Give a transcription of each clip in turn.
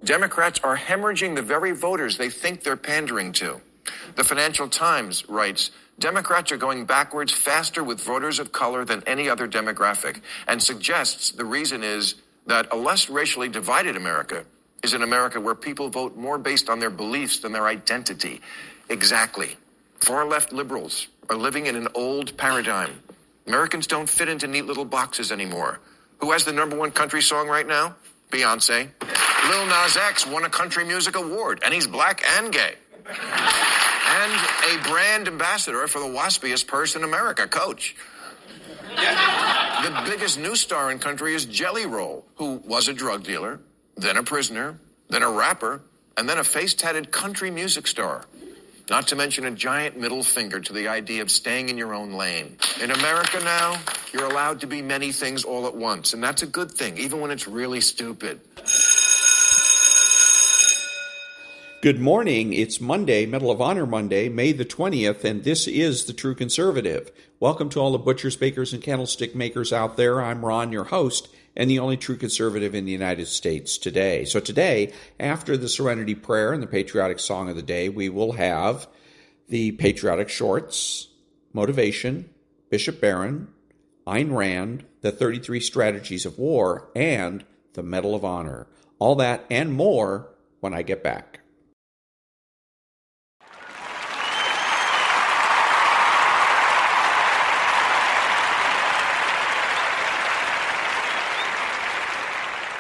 Democrats are hemorrhaging the very voters they think they're pandering to. The Financial Times writes, Democrats are going backwards faster with voters of color than any other demographic, and suggests the reason is that a less racially divided America is an America where people vote more based on their beliefs than their identity. Exactly. Far-left liberals are living in an old paradigm. Americans don't fit into neat little boxes anymore. Who has the #1 country song right now? Beyonce. Lil Nas X won a country music award, and he's black and gay. And a brand ambassador for the waspiest purse in America, Coach. The biggest news star in country is Jelly Roll, who was a drug dealer, then a prisoner, then a rapper, and then a face-tatted country music star. Not to mention a giant middle finger to the idea of staying in your own lane. In America now, you're allowed to be many things all at once, and that's a good thing, even when it's really stupid. Good morning. It's Monday, Medal of Honor Monday, May the 20th, and this is The True Conservative. Welcome to all the butchers, bakers, and candlestick makers out there. I'm Ron, your host, and the only true conservative in the United States today. So today, after the Serenity Prayer and the patriotic song of the day, we will have the patriotic shorts, motivation, Bishop Barron, Ayn Rand, the 33 Strategies of War, and the Medal of Honor. All that and more when I get back.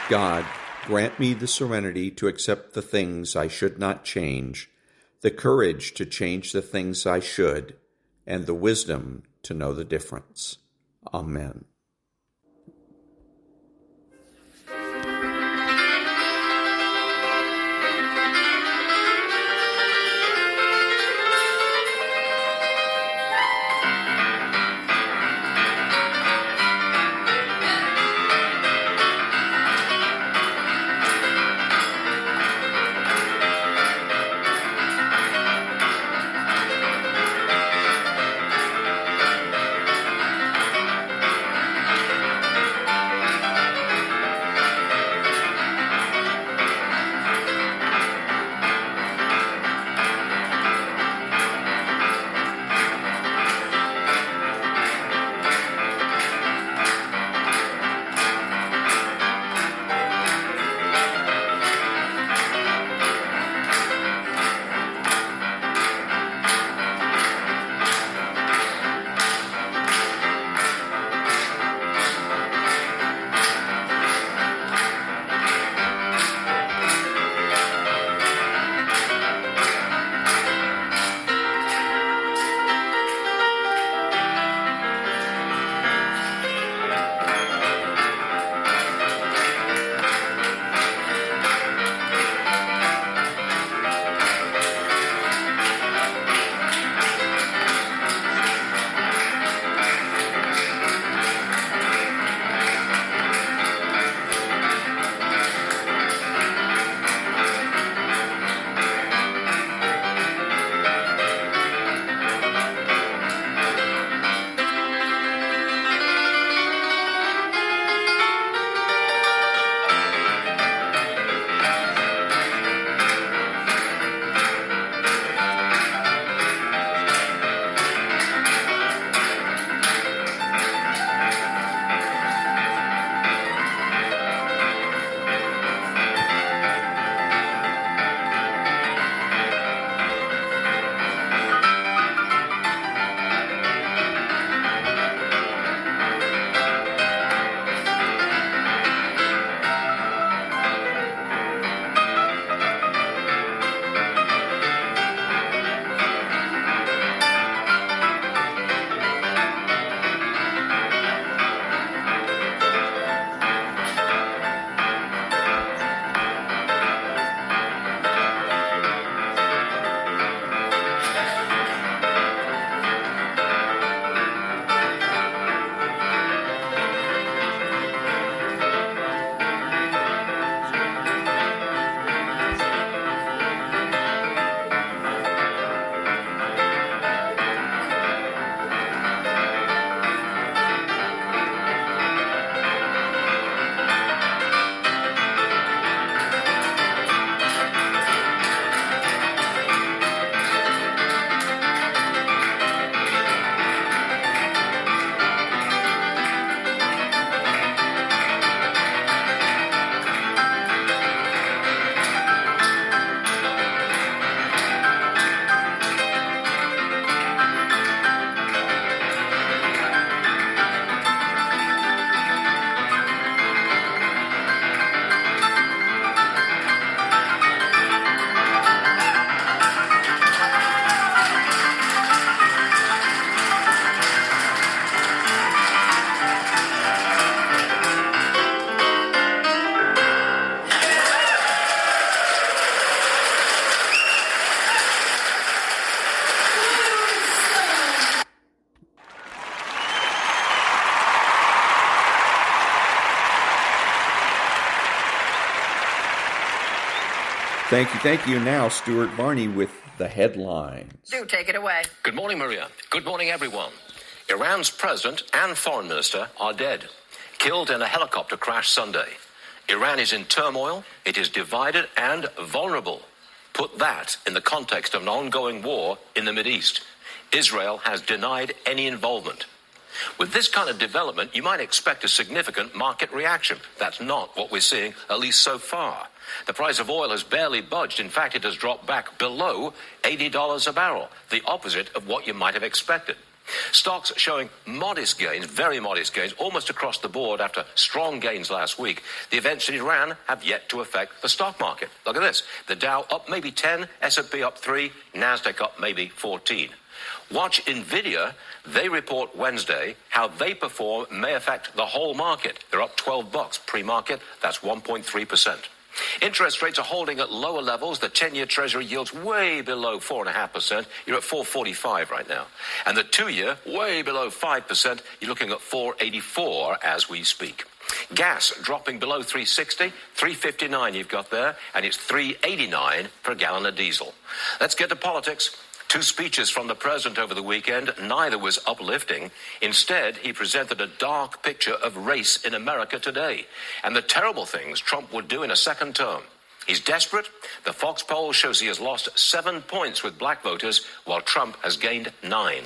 God, grant me the serenity to accept the things I should not change, the courage to change the things I should, and the wisdom to know the difference. Amen. Thank you. Now, Stuart Varney with the headlines. Do take it away. Good morning, Maria. Good morning, everyone. Iran's president and foreign minister are dead, killed in a helicopter crash Sunday. Iran is in turmoil, it is divided and vulnerable. Put that in the context of an ongoing war in the Mideast. Israel has denied any involvement. With this kind of development, you might expect a significant market reaction. That's not what we're seeing, at least so far. The price of oil has barely budged. In fact, it has dropped back below $80 a barrel, the opposite of what you might have expected. Stocks showing modest gains, very modest gains, almost across the board after strong gains last week. The events in Iran have yet to affect the stock market. Look at this. The Dow up maybe 10, S&P up 3, NASDAQ up maybe 14. Watch NVIDIA. They report Wednesday. How they perform may affect the whole market. They're up $12 pre-market. That's 1.3%. Interest rates are holding at lower levels. The 10-year Treasury yield's way below 4.5%. You're at 4.45 right now. And the 2-year, way below 5%. You're looking at 4.84 as we speak. Gas dropping below 3.60, 3.59 you've got there, and it's 3.89 per gallon of diesel. Let's get to politics. 2 speeches from the president over the weekend, neither was uplifting. Instead, he presented a dark picture of race in America today and the terrible things Trump would do in a second term. He's desperate. The Fox poll shows he has lost 7 points with black voters, while Trump has gained 9.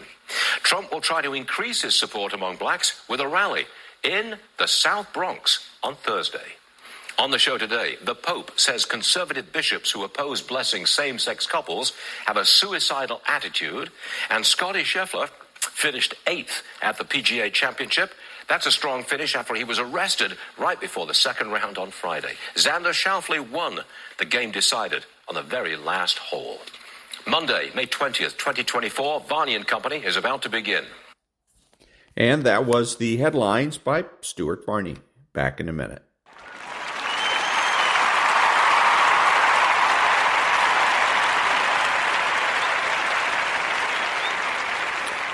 Trump will try to increase his support among blacks with a rally in the South Bronx on Thursday. On the show today, the Pope says conservative bishops who oppose blessing same-sex couples have a suicidal attitude, and Scottie Scheffler finished 8th at the PGA Championship. That's a strong finish after he was arrested right before the second round on Friday. Xander Schauffele won. The game decided on the very last hole. Monday, May 20th, 2024, Varney and Company is about to begin. And that was the headlines by Stuart Varney. Back in a minute.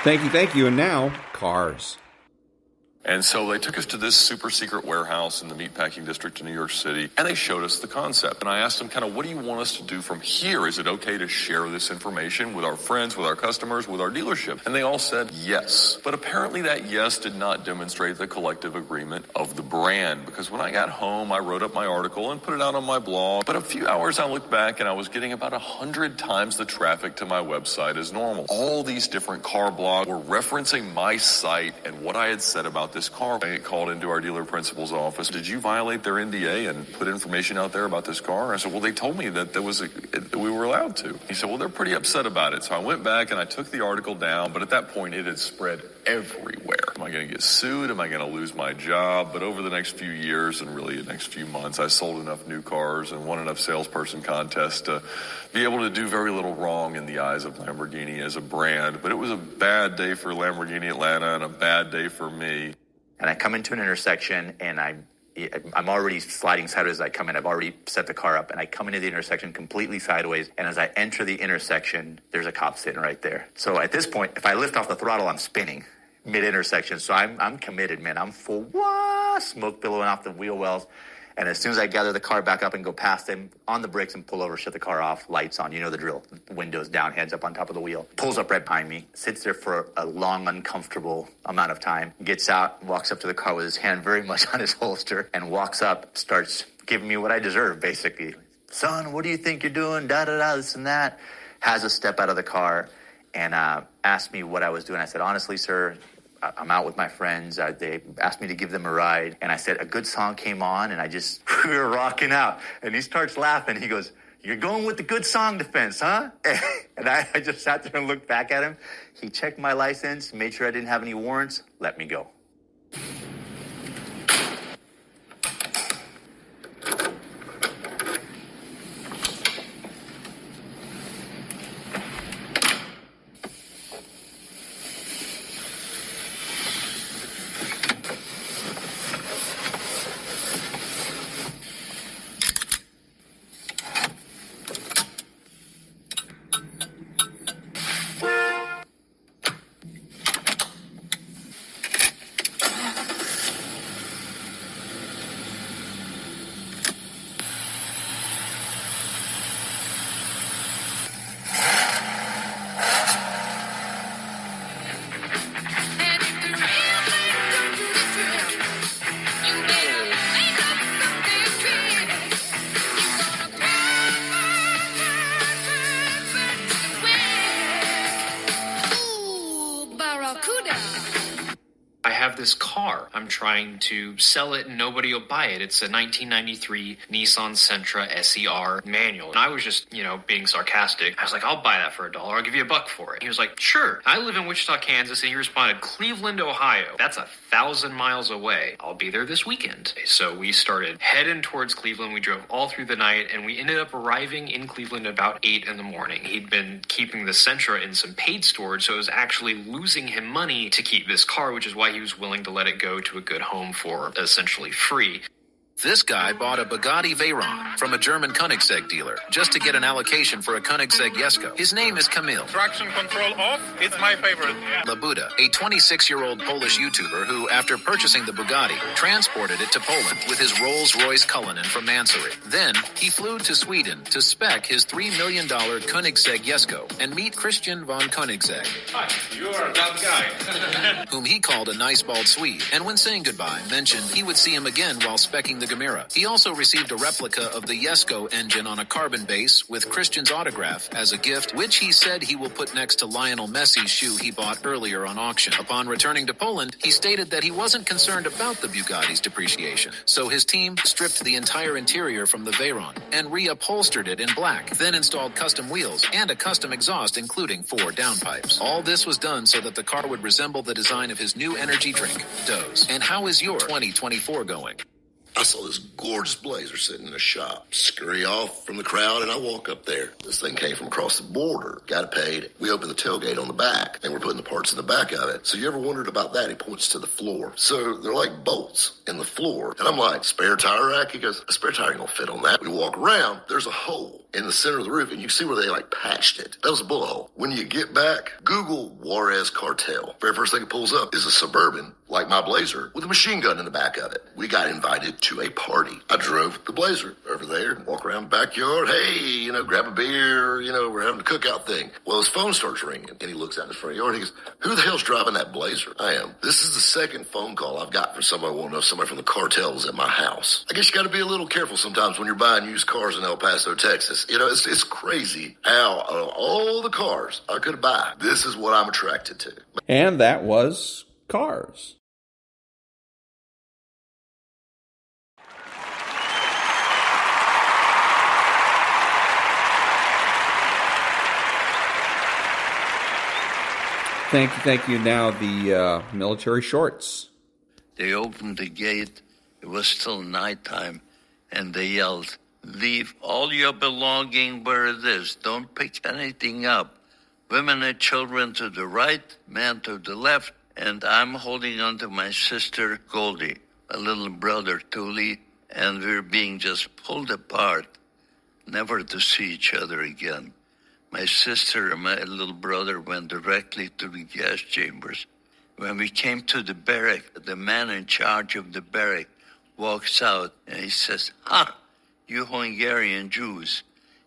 Thank you. And now, cars. And so they took us to this super secret warehouse in the meatpacking district in New York City, and they showed us the concept. And I asked them kind of, what do you want us to do from here? Is it okay to share this information with our friends, with our customers, with our dealership? And they all said yes. But apparently that yes did not demonstrate the collective agreement of the brand, because when I got home, I wrote up my article and put it out on my blog. But a few hours I looked back and I was getting about 100 times the traffic to my website as normal. All these different car blogs were referencing my site and what I had said about this car. I called into our dealer principal's office. Did you violate their NDA and put information out there about this car? I said, well, they told me that we were allowed to. He said, well, they're pretty upset about it. So I went back and I took the article down, but at that point it had spread everywhere. Am I going to get sued? Am I going to lose my job? But over the next few years and really the next few months, I sold enough new cars and won enough salesperson contests to be able to do very little wrong in the eyes of Lamborghini as a brand. But it was a bad day for Lamborghini Atlanta and a bad day for me. And I come into an intersection, and I'm already sliding sideways as I come in. I've already set the car up, and I come into the intersection completely sideways. And as I enter the intersection, there's a cop sitting right there. So at this point, if I lift off the throttle, I'm spinning mid-intersection. So I'm committed, man. I'm full, smoke billowing off the wheel wells. And as soon as I gather the car back up and go past him, on the brakes and pull over, shut the car off, lights on, you know the drill. Windows down, hands up on top of the wheel. Pulls up right behind me, sits there for a long, uncomfortable amount of time, gets out, walks up to the car with his hand very much on his holster, and walks up, starts giving me what I deserve, basically. Son, what do you think you're doing? Da-da-da, this and that. Has us step out of the car and asked me what I was doing. I said, honestly, sir, I'm out with my friends. They asked me to give them a ride. And I said, a good song came on, and we were rocking out. And he starts laughing. He goes, you're going with the good song defense, huh? And I just sat there and looked back at him. He checked my license, made sure I didn't have any warrants, let me go. this car. I'm trying to sell it and nobody will buy it. It's a 1993 Nissan Sentra SER manual. And I was just, being sarcastic. I was like, I'll buy that for $1. I'll give you $1 for it. He was like, sure. I live in Wichita, Kansas. And he responded, Cleveland, Ohio. That's 1,000 miles away. I'll be there this weekend. So we started heading towards Cleveland. We drove all through the night and we ended up arriving in Cleveland about 8 in the morning. He'd been keeping the Sentra in some paid storage, so it was actually losing him money to keep this car, which is why he was willing to let it go to a good home for essentially free. This guy bought a Bugatti Veyron from a German Koenigsegg dealer just to get an allocation for a Koenigsegg Jesko. His name is Kamil. Traction control off, it's my favorite. Labuda, a 26-year-old Polish YouTuber who, after purchasing the Bugatti, transported it to Poland with his Rolls-Royce Cullinan from Mansory. Then, he flew to Sweden to spec his $3 million Koenigsegg Jesko and meet Christian von Koenigsegg. Hi, you are that guy. Whom he called a nice bald Swede, and when saying goodbye, mentioned he would see him again while speccing the Gamera. He also received a replica of the Jesko engine on a carbon base with Christian's autograph as a gift, which he said he will put next to Lionel Messi's shoe he bought earlier on auction. Upon returning to Poland, he stated that he wasn't concerned about the Bugatti's depreciation, so his team stripped the entire interior from the Veyron and reupholstered it in black, then installed custom wheels and a custom exhaust including 4 downpipes. All this was done so that the car would resemble the design of his new energy drink, Doze. And how is your 2024 going? I saw this gorgeous Blazer sitting in the shop. Scurry off from the crowd, and I walk up there. This thing came from across the border. Got it paid. We opened the tailgate on the back, and we're putting the parts in the back of it. So you ever wondered about that? He points to the floor. So they're like bolts in the floor. And I'm like, spare tire rack? He goes, a spare tire ain't gonna fit on that. We walk around, there's a hole in the center of the roof, and you see where they patched it. That was a bullet hole. When you get back, Google Juarez Cartel. Very first thing it pulls up is a Suburban, like my Blazer, with a machine gun in the back of it. We got invited to a party. I drove the Blazer over there, walk around the backyard. Hey, grab a beer. We're having a cookout thing. Well, his phone starts ringing, and he looks out in the front yard. And he goes, who the hell's driving that Blazer? I am. This is the second phone call I've got for somebody wanting to know if somebody from the cartel was at my house. I guess you got to be a little careful sometimes when you're buying used cars in El Paso, Texas. It's crazy how out of all the cars I could buy, this is what I'm attracted to. And that was Cars. Thank you. Now the military shorts. They opened the gate. It was still nighttime, and they yelled, "Leave all your belonging where it is. Don't pick anything up. Women and children to the right, man to the left." And I'm holding on to my sister, Goldie, a little brother, Tuli, and we're being just pulled apart, never to see each other again. My sister and my little brother went directly to the gas chambers. When we came to the barrack, the man in charge of the barrack walks out and he says, you Hungarian Jews,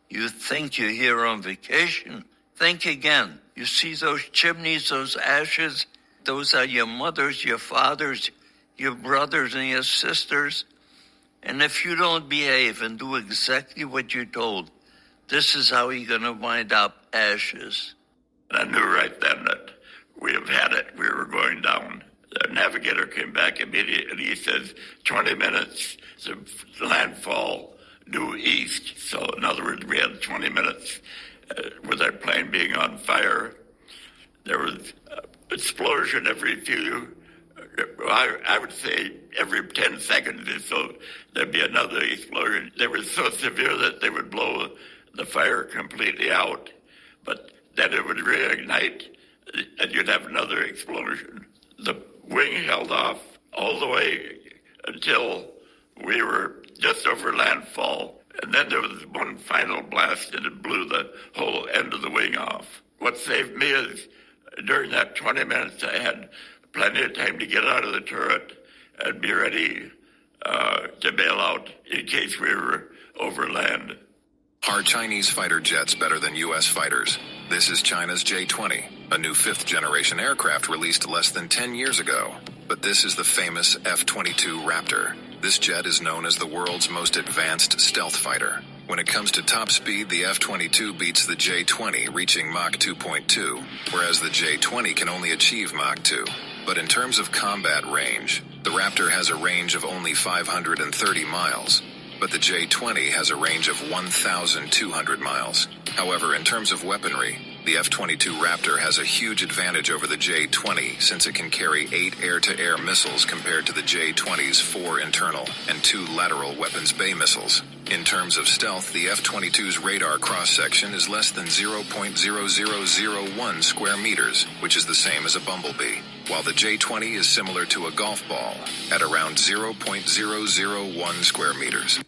you think you're here on vacation? Think again. You see those chimneys, those ashes? Those are your mothers, your fathers, your brothers and your sisters. And if you don't behave and do exactly what you're told, this is how you're going to wind up, ashes. I knew right then that we have had it. We were going down. The navigator came back immediately. He says, 20 minutes to landfall due east. So in other words, we had 20 minutes with our plane being on fire. There was explosion every few, I would say every 10 seconds or so, there'd be another explosion. They were so severe that they would blow the fire completely out, but then it would reignite and you'd have another explosion. The wing held off all the way until we were just over landfall, and then there was one final blast and it blew the whole end of the wing off. What saved me is during that 20 minutes I had plenty of time to get out of the turret and be ready to bail out in case we were over land. Are Chinese fighter jets better than U.S. fighters? This is China's J-20, a new fifth-generation aircraft released less than 10 years ago. But this is the famous F-22 Raptor. This jet is known as the world's most advanced stealth fighter. When it comes to top speed, the F-22 beats the J-20, reaching Mach 2.2, whereas the J-20 can only achieve Mach 2. But in terms of combat range, the Raptor has a range of only 530 miles, but the J-20 has a range of 1,200 miles. However, in terms of weaponry, the F-22 Raptor has a huge advantage over the J-20 since it can carry 8 air-to-air missiles compared to the J-20's 4 internal and 2 lateral weapons bay missiles. In terms of stealth, the F-22's radar cross-section is less than 0.0001 square meters, which is the same as a Bumblebee, while the J-20 is similar to a golf ball at around 0.001 square meters.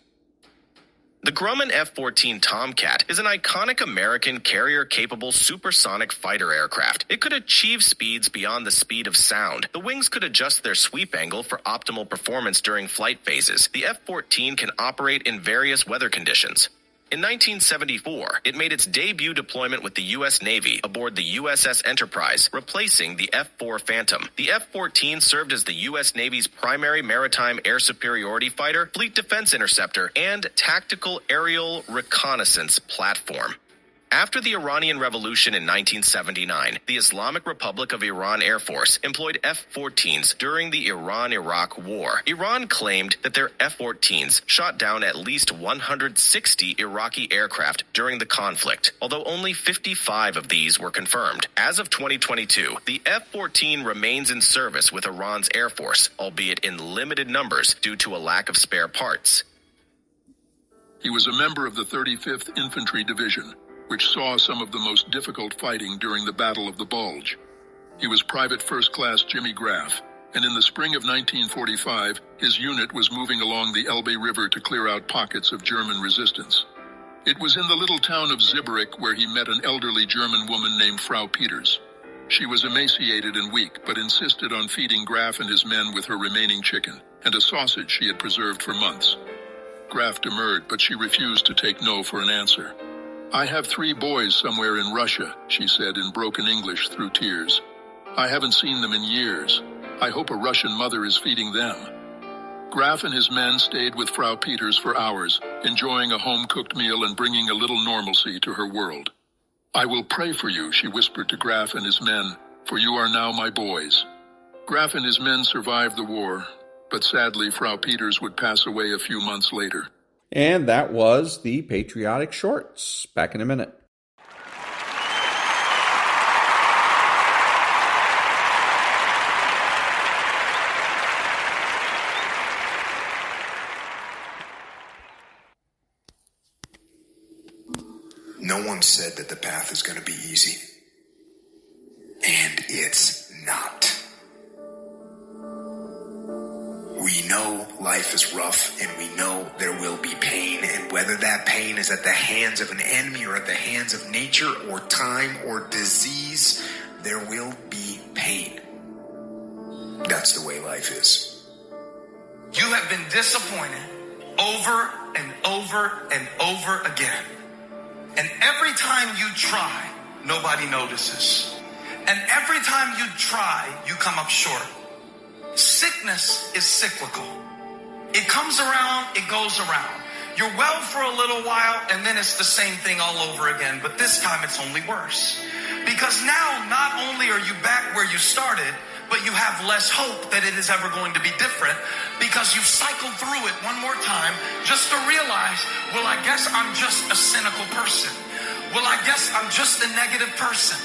The Grumman F-14 Tomcat is an iconic American carrier-capable supersonic fighter aircraft. It could achieve speeds beyond the speed of sound. The wings could adjust their sweep angle for optimal performance during flight phases. The F-14 can operate in various weather conditions. In 1974, it made its debut deployment with the U.S. Navy aboard the USS Enterprise, replacing the F-4 Phantom. The F-14 served as the U.S. Navy's primary maritime air superiority fighter, fleet defense interceptor, and tactical aerial reconnaissance platform. After the Iranian Revolution in 1979, the Islamic Republic of Iran Air Force employed F-14s during the Iran-Iraq War. Iran claimed that their F-14s shot down at least 160 Iraqi aircraft during the conflict, although only 55 of these were confirmed. As of 2022, the F-14 remains in service with Iran's Air Force, albeit in limited numbers due to a lack of spare parts. He was a member of the 35th Infantry Division, which saw some of the most difficult fighting during the Battle of the Bulge. He was Private First Class Jimmy Graff, and in the spring of 1945, his unit was moving along the Elbe River to clear out pockets of German resistance. It was in the little town of Ziberick where he met an elderly German woman named Frau Peters. She was emaciated and weak, but insisted on feeding Graff and his men with her remaining chicken and a sausage she had preserved for months. Graff demurred, but she refused to take no for an answer. "I have 3 boys somewhere in Russia," she said in broken English through tears. "I haven't seen them in years. I hope a Russian mother is feeding them." Graff and his men stayed with Frau Peters for hours, enjoying a home-cooked meal and bringing a little normalcy to her world. "I will pray for you," she whispered to Graff and his men, "for you are now my boys." Graff and his men survived the war, but sadly Frau Peters would pass away a few months later. And that was the Patriotic Shorts. Back in a minute. No one said that the path is going to be easy. And it's not. We know life is rough, and we know there will be pain, and whether that pain is at the hands of an enemy or at the hands of nature or time or disease, there will be pain. That's the way life is. You have been disappointed over and over and over again. And every time you try, nobody notices. And every time you try, you come up short. Sickness is cyclical. It comes around, it goes around. You're well for a little while, and then it's the same thing all over again. But this time it's only worse. Because now not only are you back where you started, but you have less hope that it is ever going to be different, because you've cycled through it one more time just to realize, well, I guess I'm just a cynical person. Well, I guess I'm just a negative person.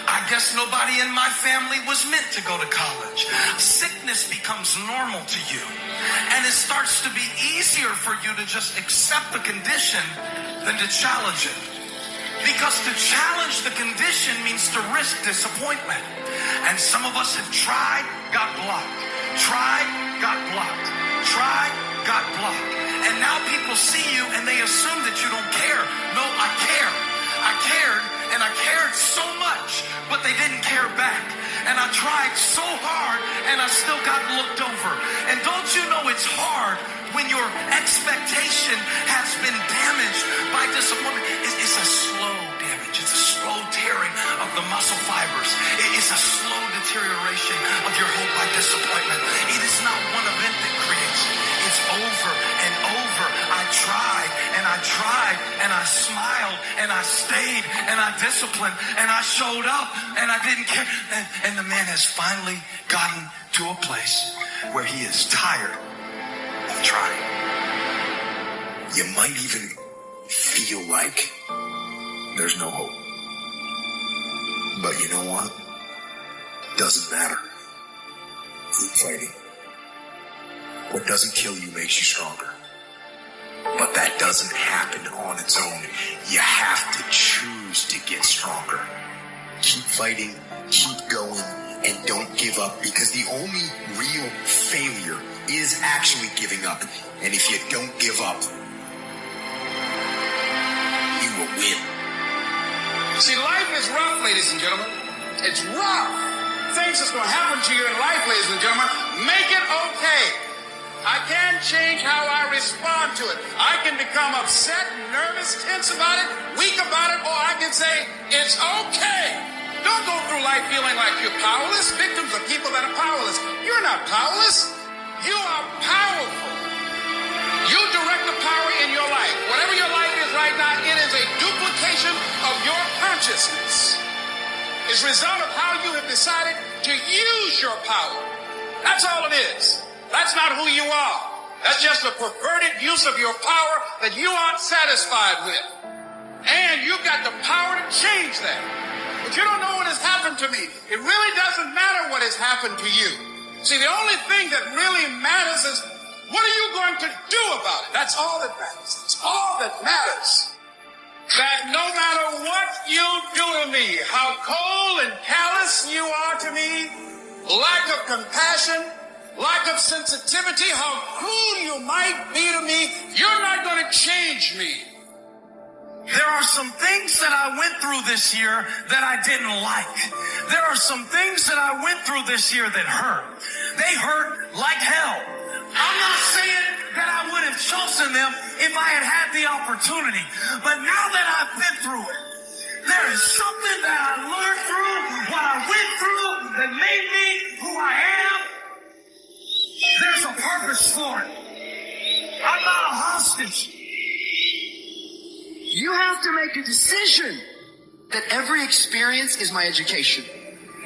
I guess nobody in my family was meant to go to college. Sickness becomes normal to you. And it starts to be easier for you to just accept the condition than to challenge it. Because to challenge the condition means to risk disappointment. And some of us have tried, got blocked. Tried, got blocked. Tried, got blocked. And now people see you and they assume that you don't care. No, I care. I cared, and I cared so much, but they didn't care back. And I tried so hard, and I still got looked over. And don't you know it's hard when your expectation has been damaged by disappointment? It's a slow damage. It's a slow tearing of the muscle fibers. It's a slow deterioration of your hope by disappointment. It is not one event that creates it. It's over and over. I tried, and I I tried, and I smiled, and I stayed, and I disciplined, and I showed up, and I didn't care. And the man has finally gotten to a place where he is tired of trying. You might even feel like there's no hope. But you know what? Doesn't matter. Keep fighting. What doesn't kill you makes you stronger. But that doesn't happen on its own. You have to choose to get stronger. Keep fighting, keep going, and don't give up, because the only real failure is actually giving up. And if you don't give up, you will win. See, life is rough, ladies and gentlemen. It's rough. Things that's going to happen to you in life, ladies and gentlemen, make it okay. I can't change how I respond to it. I can become upset, nervous, tense about it, weak about it, or I can say, it's okay. Don't go through life feeling like you're powerless. Victims are people that are powerless. You're not powerless. You are powerful. You direct the power in your life. Whatever your life is right now, it is a duplication of your consciousness. It's a result of how you have decided to use your power. That's all it is. That's not who you are. That's just a perverted use of your power that you aren't satisfied with. And you've got the power to change that. But you don't know what has happened to me. It really doesn't matter what has happened to you. See, the only thing that really matters is, what are you going to do about it? That's all that matters. That's all that matters. That no matter what you do to me, how cold and callous you are to me, lack of compassion, lack of sensitivity, how cruel you might be to me, you're not going to change me. There are some things that I went through this year that I didn't like. There are some things that I went through this year that hurt. They hurt like hell. I'm not saying that I would have chosen them if I had had the opportunity. But now that I've been through it, there is something that I learned through what I went through that made me who I am. There's a purpose for it. I'm not a hostage. You have to make a decision that every experience is my education.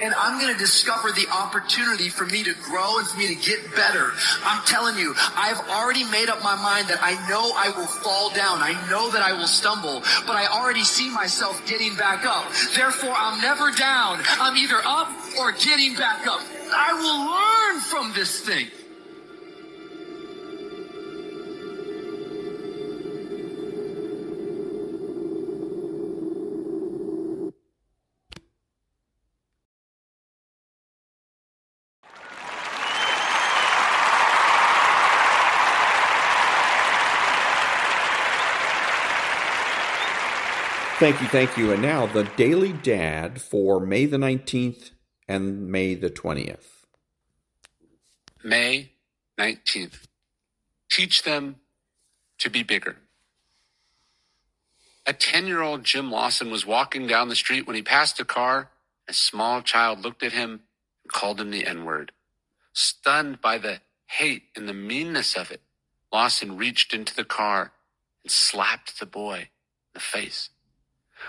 And I'm going to discover the opportunity for me to grow and for me to get better. I'm telling you, I've already made up my mind that I know I will fall down. I know that I will stumble, but I already see myself getting back up. Therefore, I'm never down. I'm either up or getting back up. I will learn from this thing. Thank you. And now the Daily Dad for May the 19th and May the 20th. May 19th. Teach them to be bigger. A 10-year-old Jim Lawson was walking down the street when he passed a car. A small child looked at him and called him the N-word. Stunned by the hate and the meanness of it, Lawson reached into the car and slapped the boy in the face.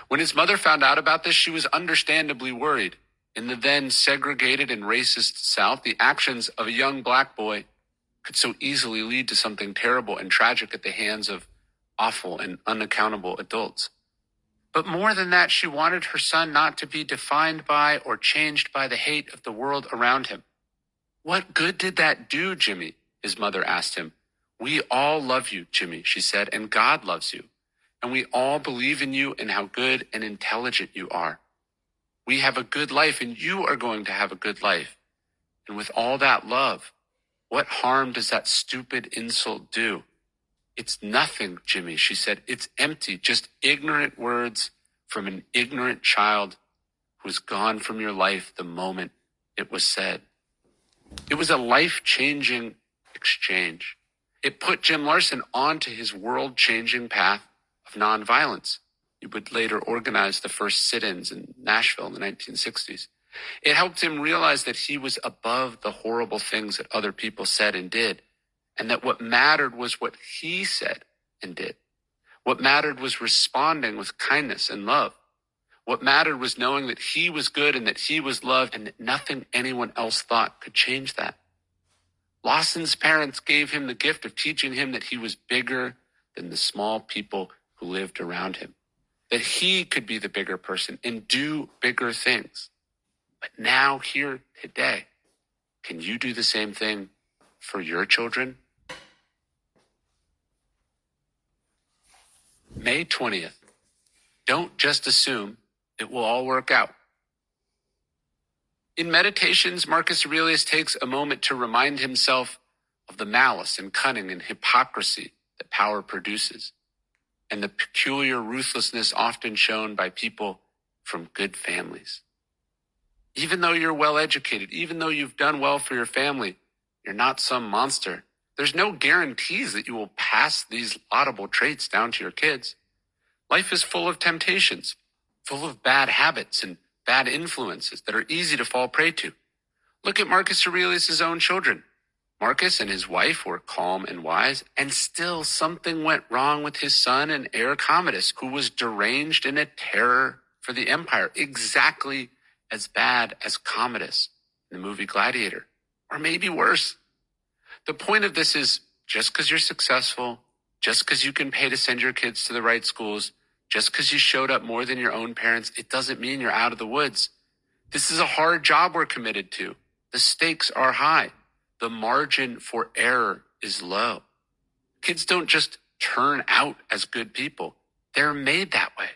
When his mother found out about this, she was understandably worried. In the then segregated and racist South, the actions of a young black boy could so easily lead to something terrible and tragic at the hands of awful and unaccountable adults. But more than that, she wanted her son not to be defined by or changed by the hate of the world around him. What good did that do, Jimmy? His mother asked him. We all love you, Jimmy, she said, and God loves you. And we all believe in you and how good and intelligent you are. We have a good life, and you are going to have a good life. And with all that love, what harm does that stupid insult do? It's nothing, Jimmy, she said. It's empty, just ignorant words from an ignorant child who's gone from your life the moment it was said. It was a life-changing exchange. It put Jim Lawson onto his world-changing path of nonviolence. He would later organize the first sit-ins in Nashville in the 1960s. It helped him realize that he was above the horrible things that other people said and did, and that what mattered was what he said and did. What mattered was responding with kindness and love. What mattered was knowing that he was good and that he was loved and that nothing anyone else thought could change that. Lawson's parents gave him the gift of teaching him that he was bigger than the small people who lived around him, that he could be the bigger person and do bigger things. But now, here, today, can you do the same thing for your children? May 20th. Don't just assume it will all work out. In Meditations, Marcus Aurelius takes a moment to remind himself of the malice and cunning and hypocrisy that power produces, and the peculiar ruthlessness often shown by people from good families. Even though you're well educated, even though you've done well for your family, you're not some monster. There's no guarantees that you will pass these laudable traits down to your kids. Life is full of temptations, full of bad habits and bad influences that are easy to fall prey to. Look at Marcus Aurelius' own children. Marcus and his wife were calm and wise, and still something went wrong with his son and heir Commodus, who was deranged and a terror for the empire, exactly as bad as Commodus in the movie Gladiator, or maybe worse. The point of this is, just because you're successful, just because you can pay to send your kids to the right schools, just because you showed up more than your own parents, it doesn't mean you're out of the woods. This is a hard job we're committed to. The stakes are high. The margin for error is low. Kids don't just turn out as good people. They're made that way.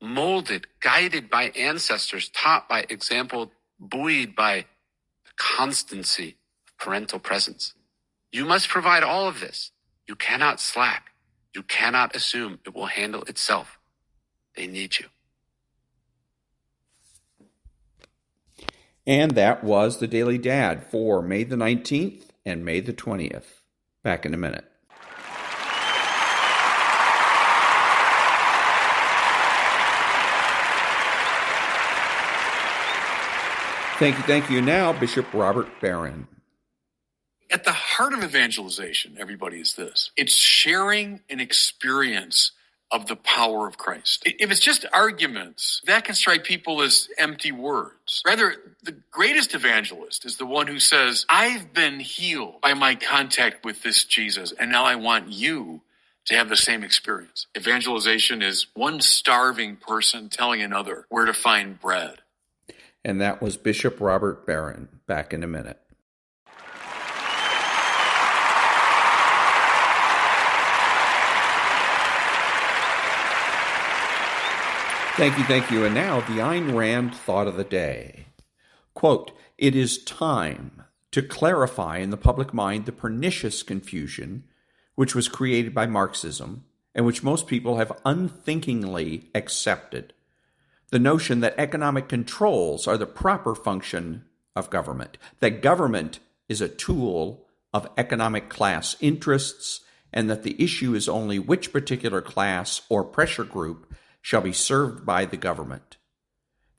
Molded, guided by ancestors, taught by example, buoyed by the constancy of parental presence. You must provide all of this. You cannot slack. You cannot assume it will handle itself. They need you. And that was the Daily Dad for May the 19th and May the 20th. Back in a minute. Thank you. Now, Bishop Robert Barron. At the heart of evangelization, everybody, is this. It's sharing an experience of the power of Christ. If it's just arguments, that can strike people as empty words. Rather, the greatest evangelist is the one who says, I've been healed by my contact with this Jesus, and now I want you to have the same experience. Evangelization is one starving person telling another where to find bread. And that was Bishop Robert Barron. Back in a minute. Thank you. And now, the Ayn Rand thought of the day. Quote, it is time to clarify in the public mind the pernicious confusion which was created by Marxism and which most people have unthinkingly accepted. The notion that economic controls are the proper function of government, that government is a tool of economic class interests, and that the issue is only which particular class or pressure group shall be served by the government.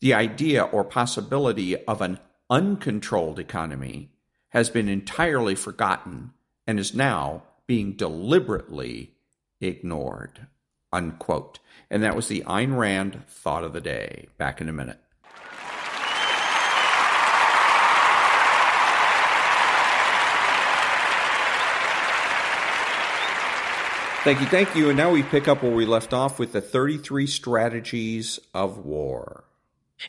The idea or possibility of an uncontrolled economy has been entirely forgotten and is now being deliberately ignored. Unquote. And that was the Ayn Rand thought of the day. Back in a minute. Thank you. And now we pick up where we left off with the 33 strategies of war.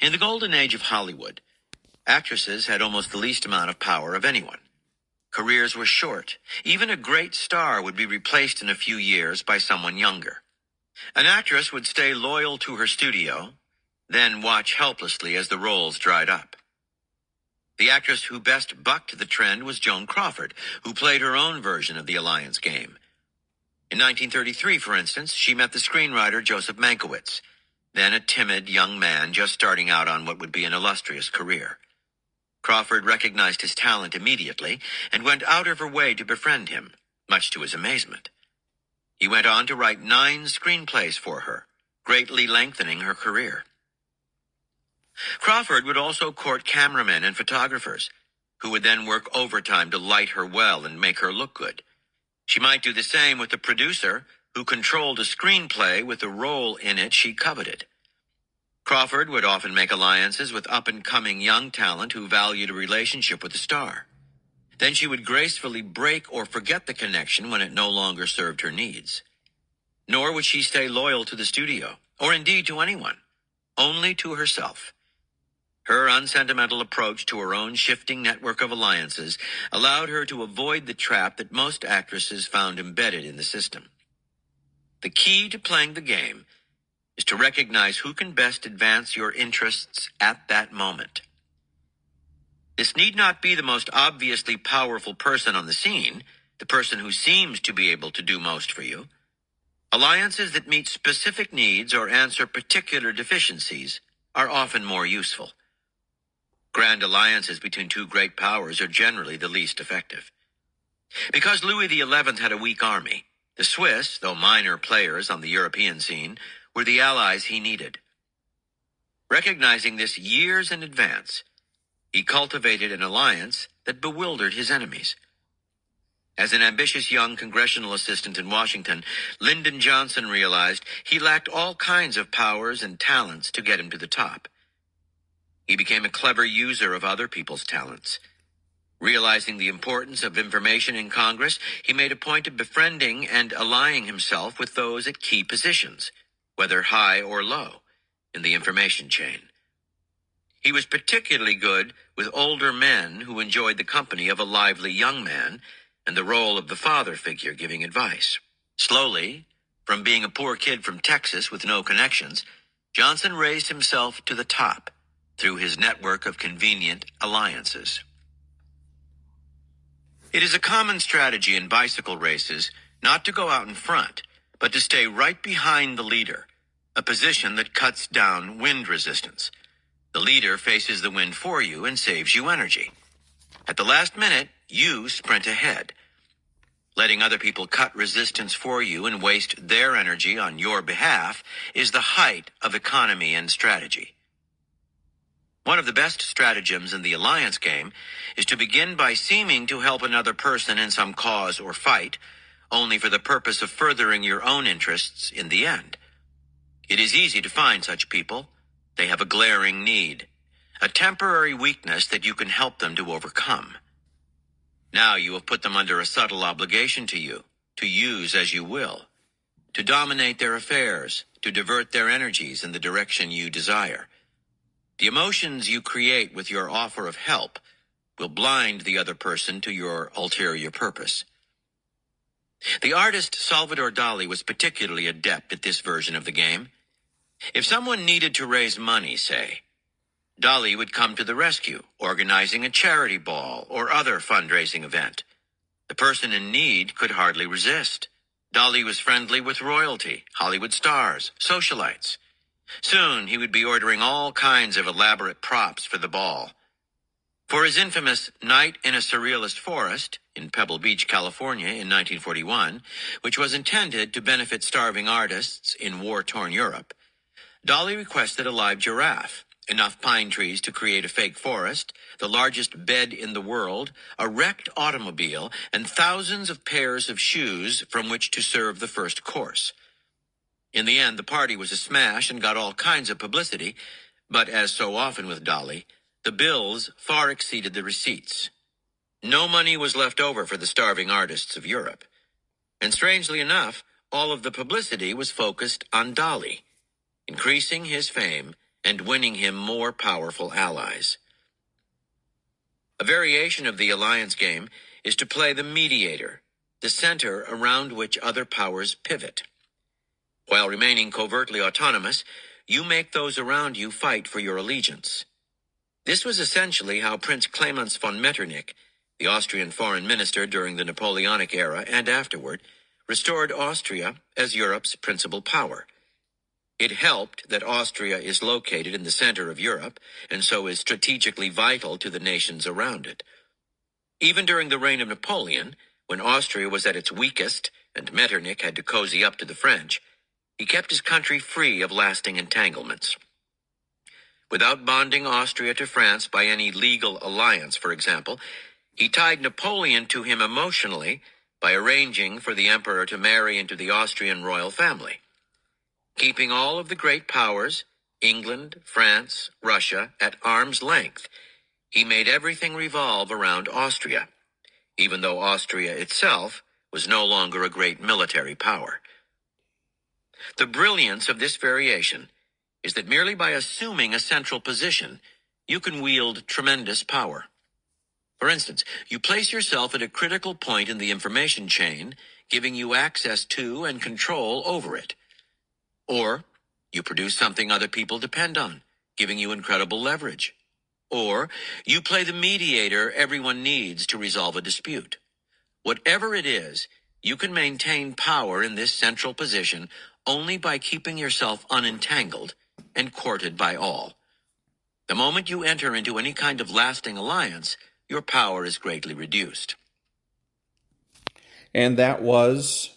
In the golden age of Hollywood, actresses had almost the least amount of power of anyone. Careers were short. Even a great star would be replaced in a few years by someone younger. An actress would stay loyal to her studio, then watch helplessly as the roles dried up. The actress who best bucked the trend was Joan Crawford, who played her own version of the alliance game. In 1933, for instance, she met the screenwriter Joseph Mankiewicz, then a timid young man just starting out on what would be an illustrious career. Crawford recognized his talent immediately and went out of her way to befriend him, much to his amazement. He went on to write 9 screenplays for her, greatly lengthening her career. Crawford would also court cameramen and photographers, who would then work overtime to light her well and make her look good. She might do the same with the producer, who controlled a screenplay with a role in it she coveted. Crawford would often make alliances with up-and-coming young talent who valued a relationship with the star. Then she would gracefully break or forget the connection when it no longer served her needs. Nor would she stay loyal to the studio, or indeed to anyone, only to herself. Her unsentimental approach to her own shifting network of alliances allowed her to avoid the trap that most actresses found embedded in the system. The key to playing the game is to recognize who can best advance your interests at that moment. This need not be the most obviously powerful person on the scene, the person who seems to be able to do most for you. Alliances that meet specific needs or answer particular deficiencies are often more useful. Grand alliances between two great powers are generally the least effective. Because Louis XI had a weak army, the Swiss, though minor players on the European scene, were the allies he needed. Recognizing this years in advance, he cultivated an alliance that bewildered his enemies. As an ambitious young congressional assistant in Washington, Lyndon Johnson realized he lacked all kinds of powers and talents to get him to the top. He became a clever user of other people's talents. Realizing the importance of information in Congress, he made a point of befriending and allying himself with those at key positions, whether high or low, in the information chain. He was particularly good with older men who enjoyed the company of a lively young man and the role of the father figure giving advice. Slowly, from being a poor kid from Texas with no connections, Johnson raised himself to the top through his network of convenient alliances. It is a common strategy in bicycle races not to go out in front, but to stay right behind the leader, a position that cuts down wind resistance. The leader faces the wind for you and saves you energy. At the last minute, you sprint ahead. Letting other people cut resistance for you and waste their energy on your behalf is the height of economy and strategy. One of the best stratagems in the alliance game is to begin by seeming to help another person in some cause or fight, only for the purpose of furthering your own interests in the end. It is easy to find such people. They have a glaring need, a temporary weakness that you can help them to overcome. Now you have put them under a subtle obligation to you, to use as you will, to dominate their affairs, to divert their energies in the direction you desire. The emotions you create with your offer of help will blind the other person to your ulterior purpose. The artist Salvador Dali was particularly adept at this version of the game. If someone needed to raise money, say, Dali would come to the rescue, organizing a charity ball or other fundraising event. The person in need could hardly resist. Dali was friendly with royalty, Hollywood stars, socialites. Soon he would be ordering all kinds of elaborate props for the ball. For his infamous Night in a Surrealist Forest in Pebble Beach, California in 1941, which was intended to benefit starving artists in war-torn Europe, Dali requested a live giraffe, enough pine trees to create a fake forest, the largest bed in the world, a wrecked automobile, and thousands of pairs of shoes from which to serve the first course. In the end, the party was a smash and got all kinds of publicity, but as so often with Dali, the bills far exceeded the receipts. No money was left over for the starving artists of Europe. And strangely enough, all of the publicity was focused on Dali, increasing his fame and winning him more powerful allies. A variation of the alliance game is to play the mediator, the center around which other powers pivot. While remaining covertly autonomous, you make those around you fight for your allegiance. This was essentially how Prince Clemens von Metternich, the Austrian foreign minister during the Napoleonic era and afterward, restored Austria as Europe's principal power. It helped that Austria is located in the center of Europe and so is strategically vital to the nations around it. Even during the reign of Napoleon, when Austria was at its weakest and Metternich had to cozy up to the French, he kept his country free of lasting entanglements. Without bonding Austria to France by any legal alliance, for example, he tied Napoleon to him emotionally by arranging for the emperor to marry into the Austrian royal family. Keeping all of the great powers, England, France, Russia, at arm's length, he made everything revolve around Austria, even though Austria itself was no longer a great military power. The brilliance of this variation is that merely by assuming a central position, you can wield tremendous power. For instance, you place yourself at a critical point in the information chain, giving you access to and control over it. Or you produce something other people depend on, giving you incredible leverage. Or you play the mediator everyone needs to resolve a dispute. Whatever it is, you can maintain power in this central position only by keeping yourself unentangled and courted by all. The moment you enter into any kind of lasting alliance, your power is greatly reduced. And that was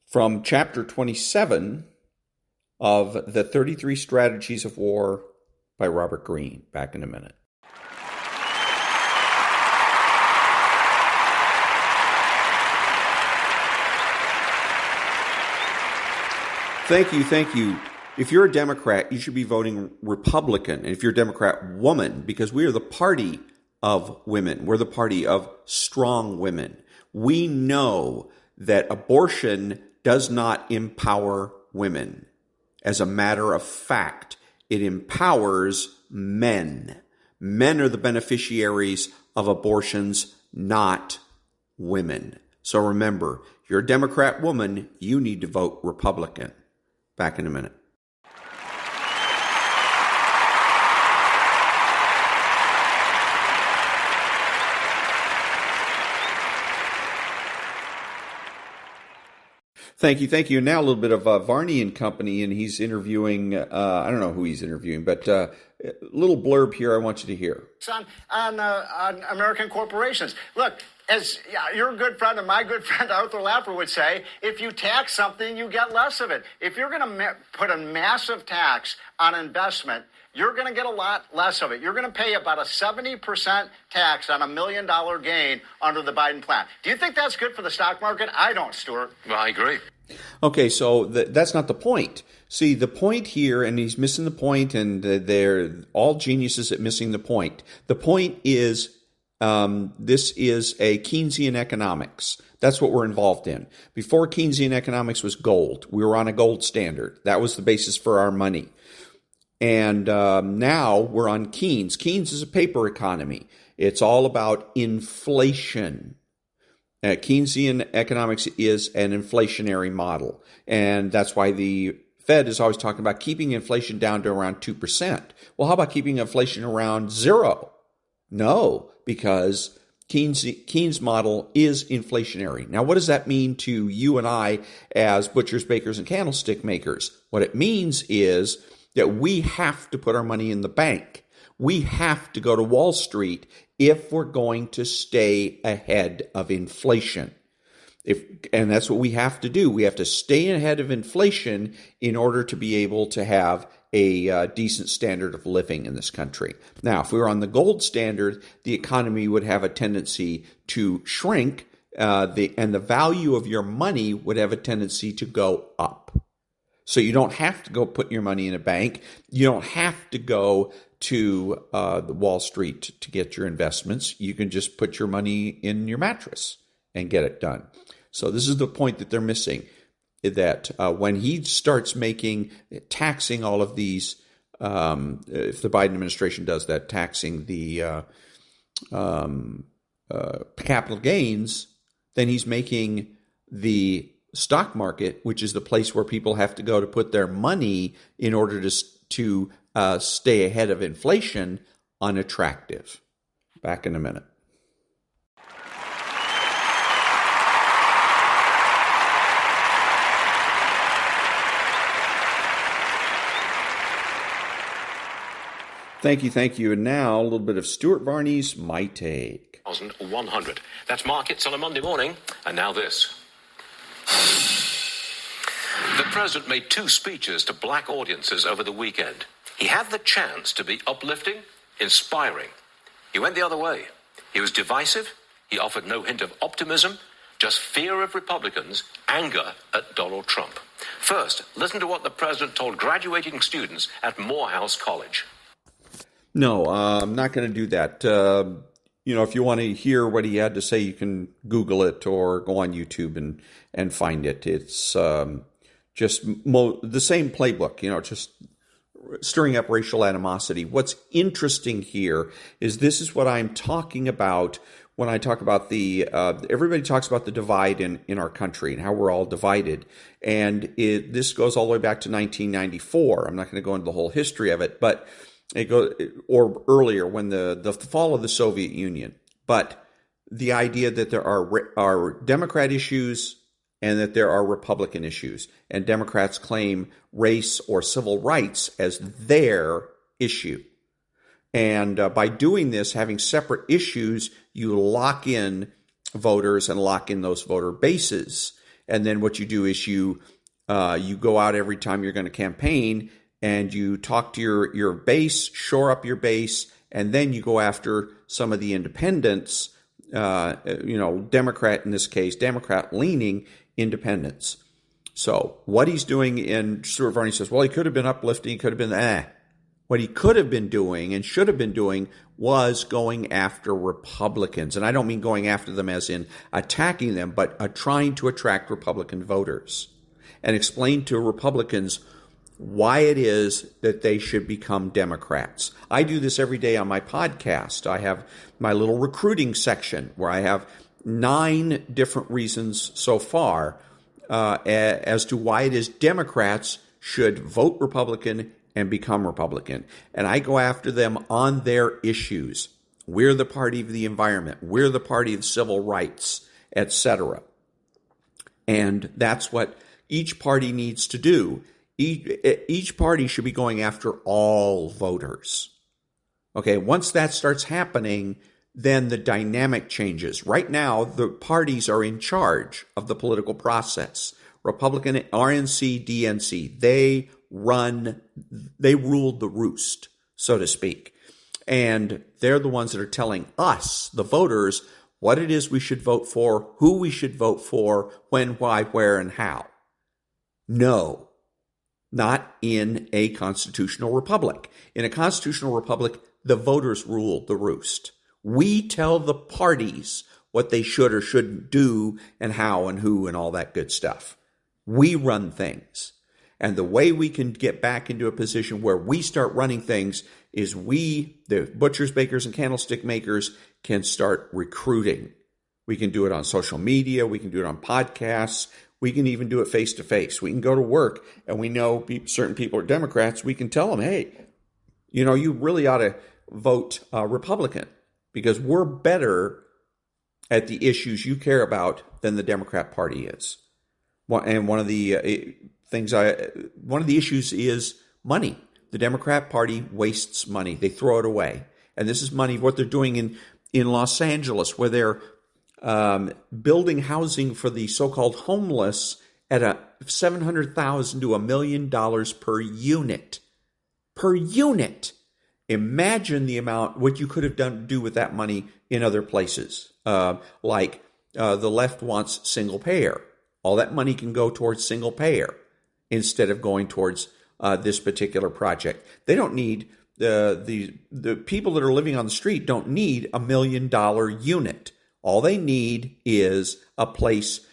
from chapter 27 of The 33 Strategies of War by Robert Greene. Back in a minute. Thank you. If you're a Democrat, you should be voting Republican. And if you're a Democrat woman, because we are the party of women. We're the party of strong women. We know that abortion does not empower women. As a matter of fact, it empowers men. Men are the beneficiaries of abortions, not women. So remember, if you're a Democrat woman, you need to vote Republican. Back in a minute. Thank you. Now a little bit of Varney and Company, and he's interviewing, I don't know who he's interviewing, but a little blurb here I want you to hear. On American corporations. Look, as your good friend and my good friend Arthur Laffer would say, if you tax something, you get less of it. If you're going to put a massive tax on investment, you're going to get a lot less of it. You're going to pay about a 70% tax on $1 million gain under the Biden plan. Do you think that's good for the stock market? I don't, Stuart. Well, I agree. Okay, so that's not the point. See, the point here, and he's missing the point, and they're all geniuses at missing the point. The point is this is a Keynesian economics. That's what we're involved in. Before Keynesian economics was gold. We were on a gold standard. That was the basis for our money. And now we're on Keynes. Keynes is a paper economy. It's all about inflation. Keynesian economics is an inflationary model. And that's why the Fed is always talking about keeping inflation down to around 2%. Well, how about keeping inflation around 0? No, because Keynes' model is inflationary. Now, what does that mean to you and I as butchers, bakers, and candlestick makers? What it means is that we have to put our money in the bank. We have to go to Wall Street if we're going to stay ahead of inflation. And that's what we have to do. We have to stay ahead of inflation in order to be able to have a decent standard of living in this country. Now, if we were on the gold standard, the economy would have a tendency to shrink, and the value of your money would have a tendency to go up. So you don't have to go put your money in a bank. You don't have to go to the Wall Street to get your investments. You can just put your money in your mattress and get it done. So this is the point that they're missing, that when he starts taxing all of these, if the Biden administration does that, taxing the capital gains, then he's making the stock market, which is the place where people have to go to put their money in order to stay ahead of inflation, unattractive. Back in a minute. Thank you. And now a little bit of Stuart Varney's My Take. 1,100. That's markets on a Monday morning. And now this. The president made 2 speeches to black audiences over the weekend. He had the chance to be uplifting, inspiring. He went the other way. He was divisive. He offered no hint of optimism, just fear of Republicans, anger at Donald Trump. First, listen to what the president told graduating students at Morehouse College. No, I'm not going to do that. If you want to hear what he had to say, you can Google it or go on YouTube and find it. It's just the same playbook, just stirring up racial animosity. What's interesting here is this is what I'm talking about when I talk about everybody talks about the divide in our country and how we're all divided. And this goes all the way back to 1994. I'm not going to go into the whole history of it, but it goes, or earlier when the fall of the Soviet Union. But the idea that there are Democrat issues and that there are Republican issues, and Democrats claim race or civil rights as their issue. And by doing this, having separate issues, you lock in voters and lock in those voter bases. And then what you do is you go out every time you're going to campaign and you talk to your base, shore up your base, and then you go after some of the independents, Democrat in this case, Democrat-leaning independents. So what he's doing in Stuart Varney says, well, he could have been uplifting, he could have been What he could have been doing and should have been doing was going after Republicans. And I don't mean going after them as in attacking them, but trying to attract Republican voters and explain to Republicans why it is that they should become Democrats. I do this every day on my podcast. I have my little recruiting section where I have 9 different reasons so far as to why it is Democrats should vote Republican and become Republican. And I go after them on their issues. We're the party of the environment. We're the party of civil rights, etc. And that's what each party needs to do. Each party should be going after all voters. Okay, once that starts happening, then the dynamic changes. Right now, the parties are in charge of the political process. Republican, RNC, DNC, they ruled the roost, so to speak. And they're the ones that are telling us, the voters, what it is we should vote for, who we should vote for, when, why, where, and how. No, not in a constitutional republic. In a constitutional republic, the voters rule the roost. We tell the parties what they should or shouldn't do and how and who and all that good stuff. We run things. And the way we can get back into a position where we start running things is we, the butchers, bakers, and candlestick makers, can start recruiting. We can do it on social media. We can do it on podcasts. We can even do it face-to-face. We can go to work and we know certain people are Democrats. We can tell them, hey, you really ought to vote Republican because we're better at the issues you care about than the Democrat Party is. And one of the issues is money. The Democrat Party wastes money. They throw it away. And this is money, what they're doing in Los Angeles, where they're building housing for the so-called homeless at $700,000 to $1 million per unit. Per unit. Imagine the amount, what you could have do with that money in other places. Like the left wants single payer. All that money can go towards single payer instead of going towards this particular project. They don't need the people that are living on the street don't need $1 million unit. All they need is a place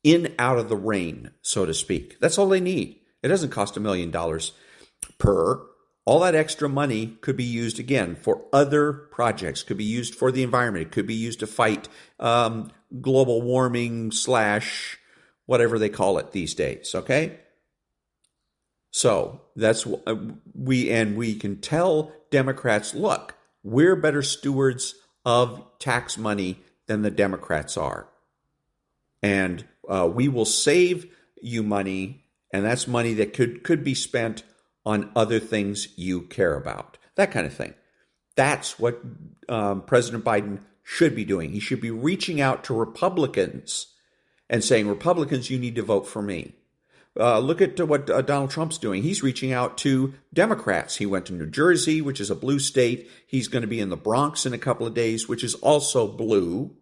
in out of the rain, so to speak. That's all they need. It doesn't cost $1 million per. All that extra money could be used, again, for other projects, could be used for the environment. It could be used to fight global warming / whatever they call it these days, okay? So that's we can tell Democrats, look, we're better stewards of tax money than the Democrats are. And we will save you money, and that's money that could be spent on other things you care about. That kind of thing. That's what President Biden should be doing. He should be reaching out to Republicans and saying, Republicans, you need to vote for me. Look at what Donald Trump's doing. He's reaching out to Democrats. He went to New Jersey, which is a blue state. He's going to be in the Bronx in a couple of days, which is also blue.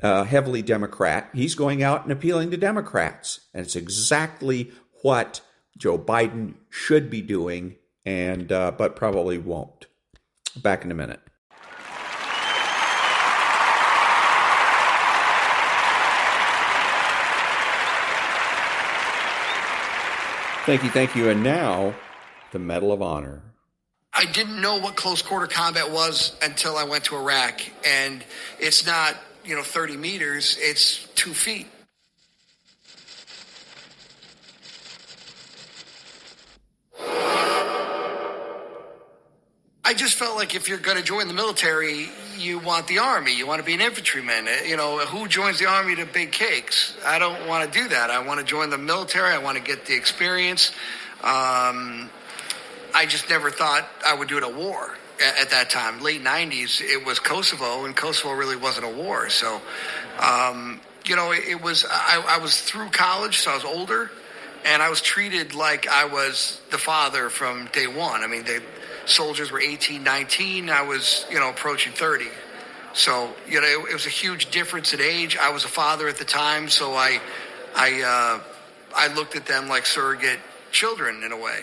heavily Democrat. He's going out and appealing to Democrats. And it's exactly what Joe Biden should be doing, and but probably won't. Back in a minute. Thank you. And now, the Medal of Honor. I didn't know what close quarter combat was until I went to Iraq. And it's not, 30 meters, it's 2 feet. I just felt like if you're going to join the military, you want the Army. You want to be an infantryman. Who joins the Army to bake cakes? I don't want to do that. I want to join the military. I want to get the experience. I just never thought I would do it at war at that time. Late 90s, it was Kosovo, and Kosovo really wasn't a war. So, it was, I was through college, so I was older, and I was treated like I was the father from day one. I mean, soldiers were 18, 19. I was, approaching 30. So, it was a huge difference in age. I was a father at the time, so I looked at them like surrogate children in a way,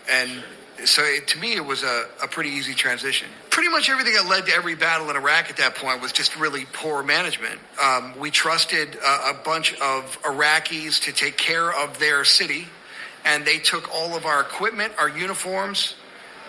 and so to me, it was a pretty easy transition. Pretty much everything that led to every battle in Iraq at that point was just really poor management. We trusted a bunch of Iraqis to take care of their city, and they took all of our equipment, our uniforms,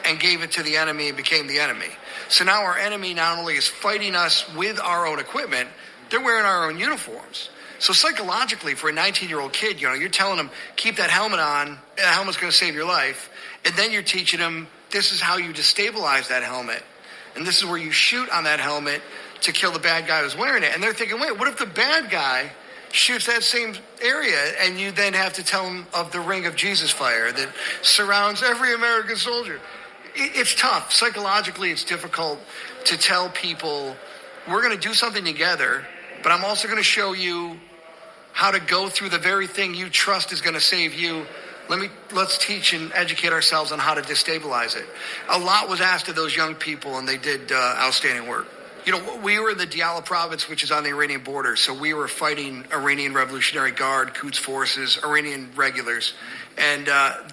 and gave it to the enemy and became the enemy. So now our enemy not only is fighting us with our own equipment, they're wearing our own uniforms. So psychologically, for a 19-year-old kid, you're telling them, keep that helmet on, that helmet's going to save your life. And then you're teaching them, this is how you destabilize that helmet. And this is where you shoot on that helmet to kill the bad guy who's wearing it. And they're thinking, wait, what if the bad guy shoots that same area, and you then have to tell them of the ring of Jesus fire that surrounds every American soldier? It's tough. Psychologically, it's difficult to tell people, we're going to do something together, but I'm also going to show you how to go through the very thing you trust is going to save you. Let's teach and educate ourselves on how to destabilize it. A lot was asked of those young people, and they did outstanding work. We were in the Diyala province, which is on the Iranian border, so we were fighting Iranian Revolutionary Guard, Quds forces, Iranian regulars, and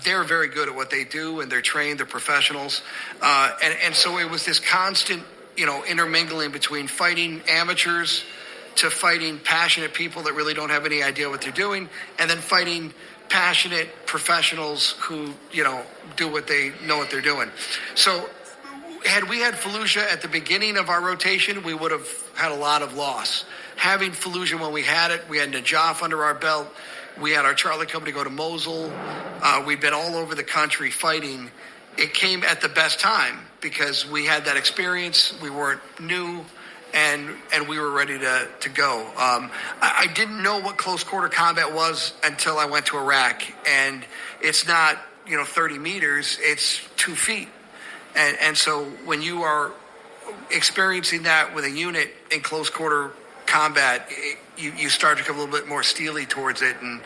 they're very good at what they do, and they're trained, they're professionals, and so it was this constant, intermingling between fighting amateurs to fighting passionate people that really don't have any idea what they're doing, and then fighting passionate professionals who, do what they know what they're doing. So had we had Fallujah at the beginning of our rotation, we would have had a lot of loss. Having Fallujah when we had it, we had Najaf under our belt. We had our Charlie Company go to Mosul. We'd been all over the country fighting. It came at the best time because we had that experience. We weren't new. And we were ready to go. I didn't know what close quarter combat was until I went to Iraq. And it's not, 30 meters, it's 2 feet. And so when you are experiencing that with a unit in close quarter combat, you start to become a little bit more steely towards it and,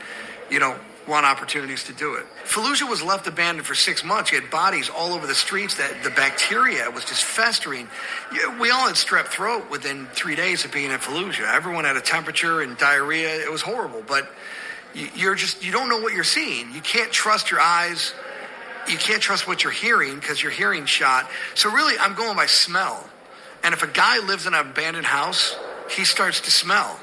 want opportunities to do it. Fallujah was left abandoned for 6 months. You had bodies all over the streets. That the bacteria was just festering. We all had strep throat within 3 days of being in Fallujah. Everyone had a temperature and diarrhea. It was horrible, but you don't know what you're seeing. You can't trust your eyes. You can't trust what you're hearing because your hearing's shot. So really, I'm going by smell. And if a guy lives in an abandoned house, he starts to smell.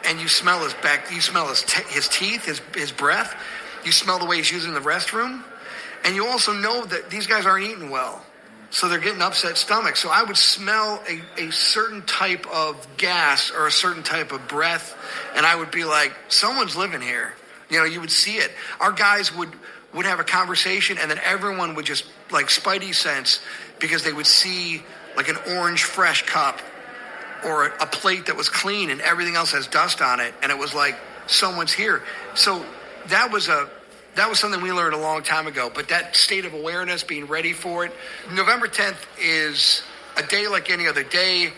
And you smell his back, you smell his teeth, his breath. You smell the way he's using the restroom. And you also know that these guys aren't eating well. So they're getting upset stomachs. So I would smell a certain type of gas or a certain type of breath. And I would be like, someone's living here. You would see it. Our guys would have a conversation, and then everyone would just, like, spidey sense, because they would see, like, an orange fresh cup or a plate that was clean and everything else has dust on it, and it was like, someone's here. So that was something we learned a long time ago, but that state of awareness, being ready for it. November 10th is a day like any other day.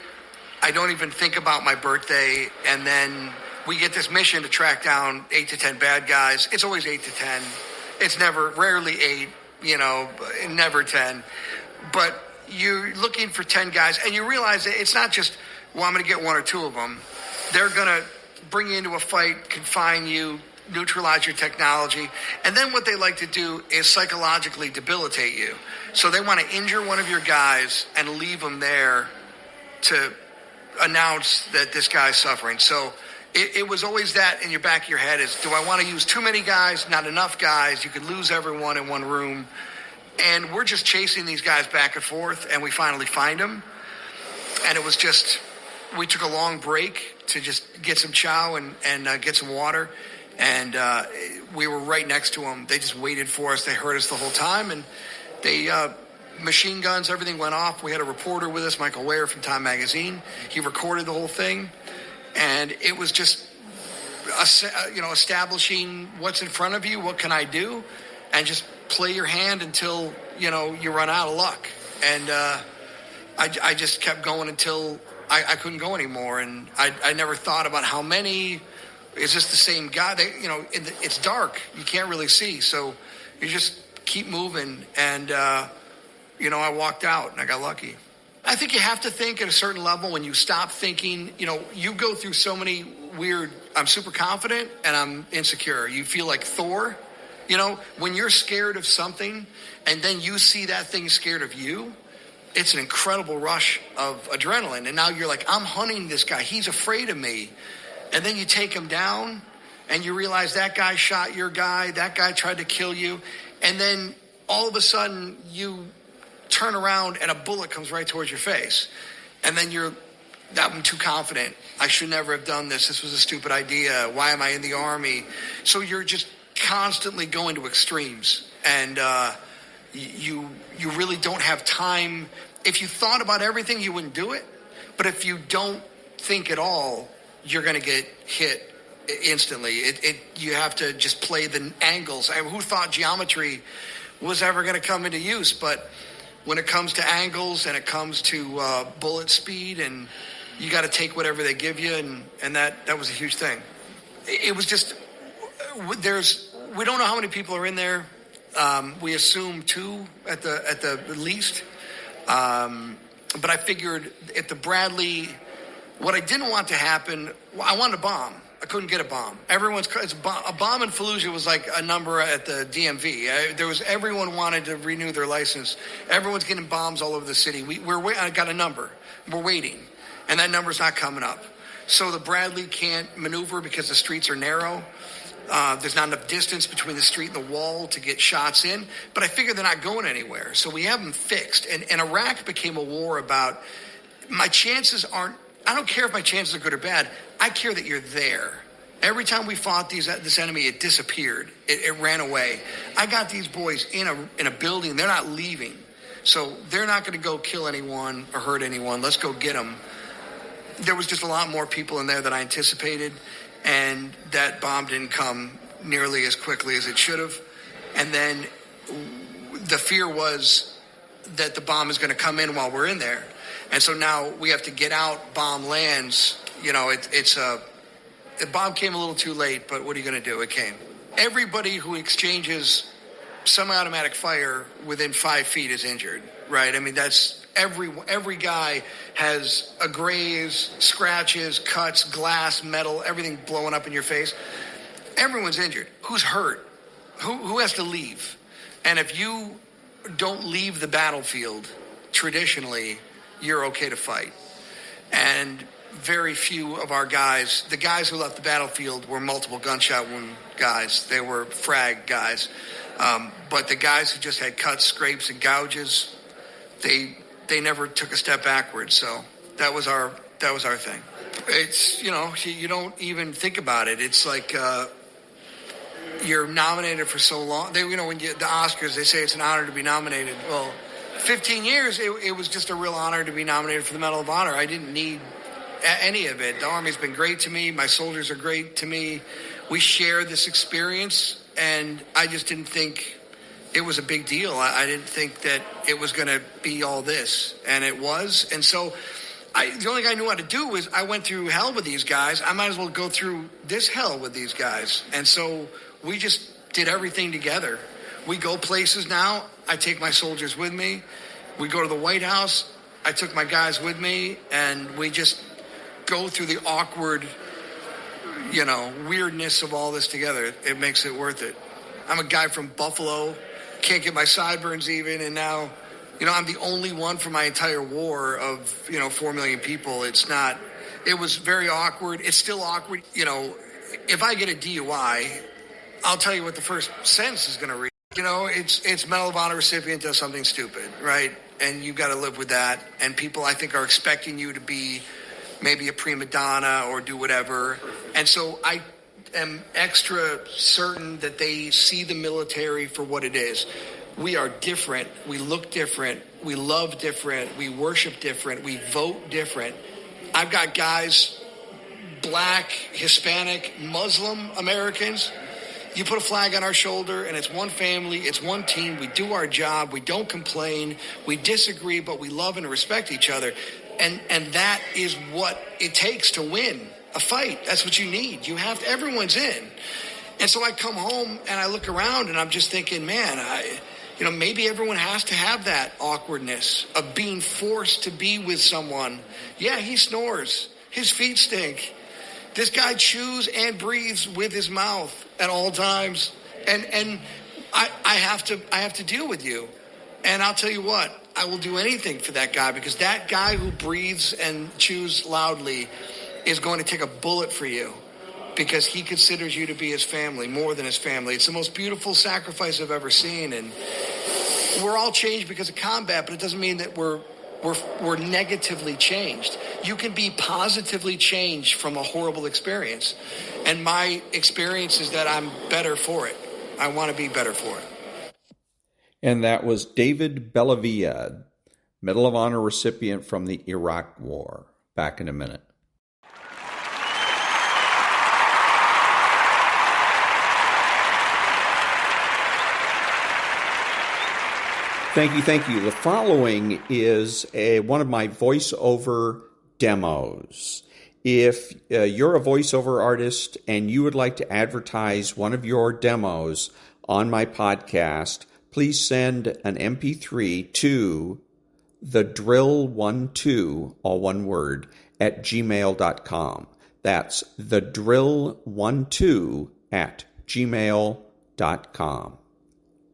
I don't even think about my birthday, and then we get this mission to track down 8 to 10 bad guys. It's always 8 to 10. It's rarely 8, never 10. But you're looking for 10 guys, and you realize that it's not just, well, I'm going to get 1 or 2 of them. they're going to bring you into a fight, confine you, neutralize your technology. And then what they like to do is psychologically debilitate you. So they want to injure one of your guys and leave them there to announce that this guy's suffering. So it was always that in your back of your head is, do I want to use too many guys, not enough guys? You could lose everyone in one room. And we're just chasing these guys back and forth, and we finally find them. And it was just, we took a long break to just get some chow and get some water. And we were right next to them. They just waited for us. They heard us the whole time. And they, machine guns, everything went off. We had a reporter with us, Michael Ware from Time Magazine. He recorded the whole thing. And it was just, establishing what's in front of you, what can I do, and just play your hand until, you run out of luck. And I just kept going until I couldn't go anymore. And I never thought about how many, is this the same guy? It's dark. You can't really see. So you just keep moving. And, I walked out and I got lucky. I think you have to think at a certain level when you stop thinking, you go through so many weird, I'm super confident and I'm insecure. You feel like Thor, when you're scared of something and then you see that thing scared of you, it's an incredible rush of adrenaline. And now you're like, I'm hunting this guy. He's afraid of me. And then you take him down and you realize that guy shot your guy. That guy tried to kill you. And then all of a sudden you turn around and a bullet comes right towards your face. And then I'm too confident. I should never have done this. This was a stupid idea. Why am I in the Army? So you're just constantly going to extremes. And you really don't have time. If you thought about everything, you wouldn't do it. But if you don't think at all, you're going to get hit instantly. You have to just play the angles. Who thought geometry was ever going to come into use? But when it comes to angles and it comes to bullet speed, and you got to take whatever they give you, and that was a huge thing. It was just, we don't know how many people are in there. We assume 2 at the least. But I figured if the Bradley, what I didn't want to happen, I wanted a bomb. I couldn't get a bomb. A bomb in Fallujah was like a number at the DMV. Everyone wanted to renew their license. Everyone's getting bombs all over the city. I got a number. We're waiting, and that number's not coming up. So the Bradley can't maneuver because the streets are narrow. There's not enough distance between the street and the wall to get shots in. But I figured they're not going anywhere. So we have them fixed. And Iraq became a war about my chances aren't. I don't care if my chances are good or bad. I care that you're there. Every time we fought this enemy, it disappeared. It ran away. I got these boys in a building. They're not leaving. So they're not going to go kill anyone or hurt anyone. Let's go get them. There was just a lot more people in there than I anticipated. And that bomb didn't come nearly as quickly as it should have. And then the fear was that the bomb is going to come in while we're in there. And so now we have to get out, bomb lands. The bomb came a little too late, but what are you going to do? It came. Everybody who exchanges semi-automatic fire within 5 feet is injured, right? I mean, that's every guy has a graze, scratches, cuts, glass, metal, everything blowing up in your face. Everyone's injured. Who's hurt? Who has to leave? And if you don't leave the battlefield, traditionally, you're okay to fight. And very few of our guys, the guys who left the battlefield were multiple gunshot wound guys. They were frag guys. But the guys who just had cuts, scrapes, and gouges, they never took a step backwards. So that was our thing. It's, you don't even think about it. It's like you're nominated for so long. The Oscars, they say it's an honor to be nominated. Well, 15 years, it was just a real honor to be nominated for the Medal of Honor. I didn't need any of it. The Army's been great to me. My soldiers are great to me. We share this experience, and I just didn't think it was a big deal. I didn't think that it was going to be all this, and it was. And so the only thing I knew how to do was I went through hell with these guys. I might as well go through this hell with these guys. And so we just did everything together. We go places now. I take my soldiers with me. We go to the White House. I took my guys with me, and we just go through the awkward weirdness of all this together. It makes it worth it. I'm a guy from Buffalo, can't get my sideburns even, and now, I'm the only one for my entire war of, 4 million people. It was very awkward. It's still awkward. If I get a DUI, I'll tell you what the first sentence is going to read. It's Medal of Honor recipient does something stupid, right? And you've got to live with that. And people, I think, are expecting you to be maybe a prima donna or do whatever. And so I am extra certain that they see the military for what it is. We are different. We look different. We love different. We worship different. We vote different. I've got guys, Black, Hispanic, Muslim Americans. You put a flag on our shoulder, and it's one family, it's one team. We do our job. We don't complain. We disagree, but we love and respect each other. And that is what it takes to win a fight. That's what you need. Everyone's in. And so I come home, and I look around, and I'm just thinking, man, maybe everyone has to have that awkwardness of being forced to be with someone. Yeah, he snores. His feet stink. This guy chews and breathes with his mouth at all times. And I have to deal with you. And I'll tell you what, I will do anything for that guy, because that guy who breathes and chews loudly is going to take a bullet for you, because he considers you to be his family, more than his family. It's the most beautiful sacrifice I've ever seen. And we're all changed because of combat, but it doesn't mean that we're negatively changed. You can be positively changed from a horrible experience. And my experience is that I'm better for it. I want to be better for it. And that was David Bellavia, Medal of Honor recipient from the Iraq War. Back in a minute. Thank you. The following is one of my voiceover demos. If you're a voiceover artist and you would like to advertise one of your demos on my podcast, please send an MP3 to thedrill12, all one word, at gmail.com. That's thedrill12 at gmail.com.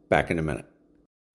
Back in a minute.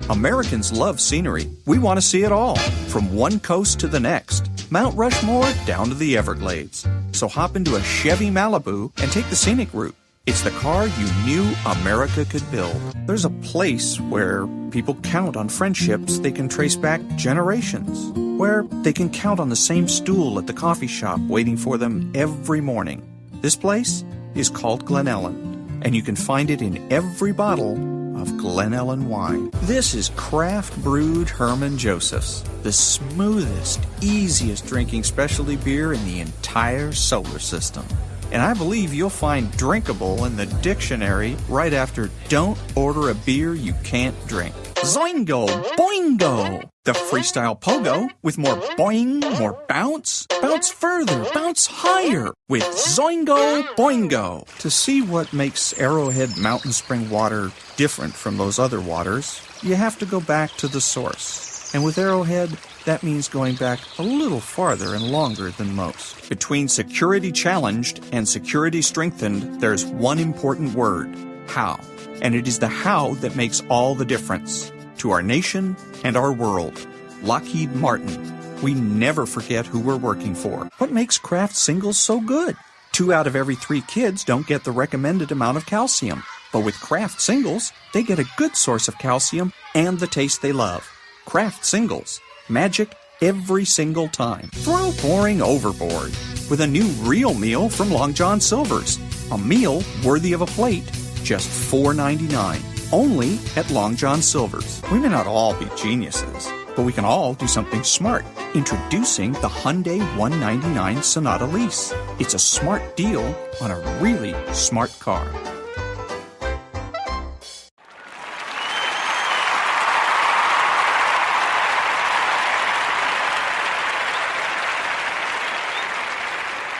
Americans love scenery. We want to see it all, from one coast to the next, Mount Rushmore down to the Everglades. So hop into a Chevy Malibu and take the scenic route. It's the car you knew America could build. There's a place where people count on friendships they can trace back generations, where they can count on the same stool at the coffee shop waiting for them every morning. This place is called Glen Ellen, and you can find it in every bottle of Glen Ellen wine. This is craft brewed Herman Joseph's, the smoothest, easiest drinking specialty beer in the entire solar system. And I believe you'll find drinkable in the dictionary right after don't order a beer you can't drink. Zoingo! Boingo! The freestyle pogo with more boing, more bounce. Bounce further, bounce higher with Zoingo! Boingo. To see what makes Arrowhead Mountain Spring water different from those other waters, you have to go back to the source. And with Arrowhead, that means going back a little farther and longer than most. Between security challenged and security strengthened, there's one important word: how. And it is the how that makes all the difference to our nation and our world. Lockheed Martin. We never forget who we're working for. What makes Kraft Singles so good? 2 out of every 3 kids don't get the recommended amount of calcium. But with Kraft Singles, they get a good source of calcium and the taste they love. Kraft Singles. Magic every single time. Throw boring overboard with a new real meal from Long John Silver's. A meal worthy of a plate. Just $4.99. Only at Long John Silver's. We may not all be geniuses, but we can all do something smart. Introducing the Hyundai 199 Sonata Lease. It's a smart deal on a really smart car.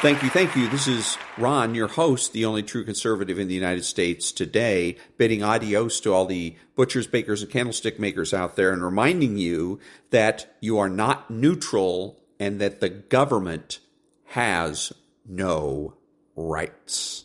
Thank you. This is Ron, your host, the only true conservative in the United States today, bidding adios to all the butchers, bakers, and candlestick makers out there and reminding you that you are not neutral and that the government has no rights.